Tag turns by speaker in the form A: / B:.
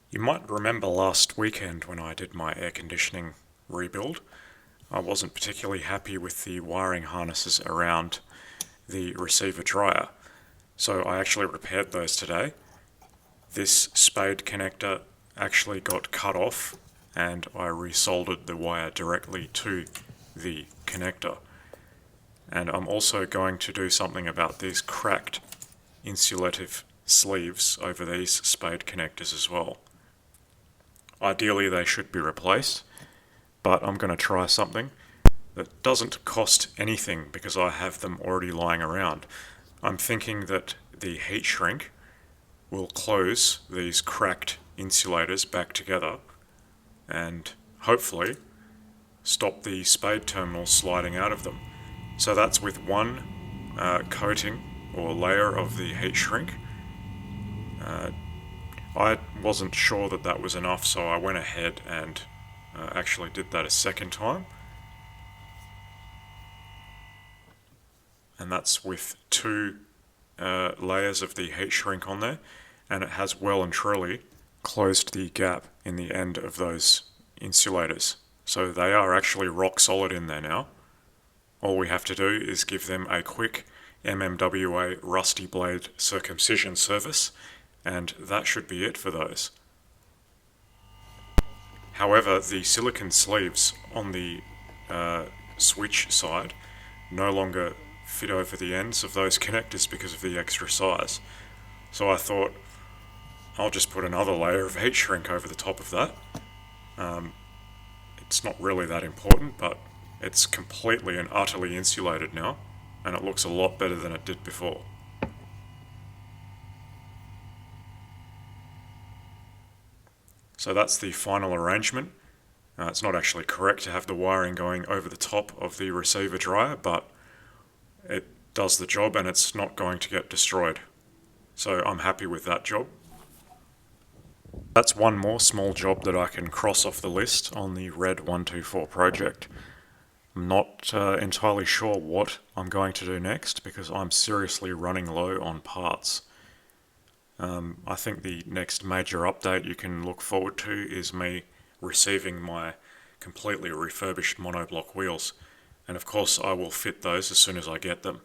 A: You might remember last weekend when I did my air conditioning rebuild, I wasn't particularly happy with the wiring harnesses around the receiver dryer. So I actually repaired those today. This spade connector actually got cut off and I resoldered the wire directly to the connector. And I'm also going to do something about these cracked insulative sleeves over these spade connectors as well. Ideally they should be replaced, but I'm going to try something that doesn't cost anything because I have them already lying around. I'm thinking that the heat shrink will close these cracked insulators back together and hopefully stop the spade terminals sliding out of them. So that's with one coating or layer of the heat shrink. I wasn't sure that that was enough, so I went ahead and actually did that a second time. And that's with two layers of the heat shrink on there, and it has well and truly closed the gap in the end of those insulators. So they are actually rock solid in there now. All we have to do is give them a quick MMWA rusty blade circumcision service, and that should be it for those. However, the silicon sleeves on the switch side no longer fit over the ends of those connectors because of the extra size. So I thought I'll just put another layer of heat shrink over the top of that. It's not really that important, but it's completely and utterly insulated now, and it looks a lot better than it did before. So that's the final arrangement. It's not actually correct to have the wiring going over the top of the receiver dryer, but it does the job and it's not going to get destroyed. So I'm happy with that job. That's one more small job that I can cross off the list on the W124 project. I'm not entirely sure what I'm going to do next because I'm seriously running low on parts. I think the next major update you can look forward to is me receiving my completely refurbished monoblock wheels. And of course I will fit those as soon as I get them.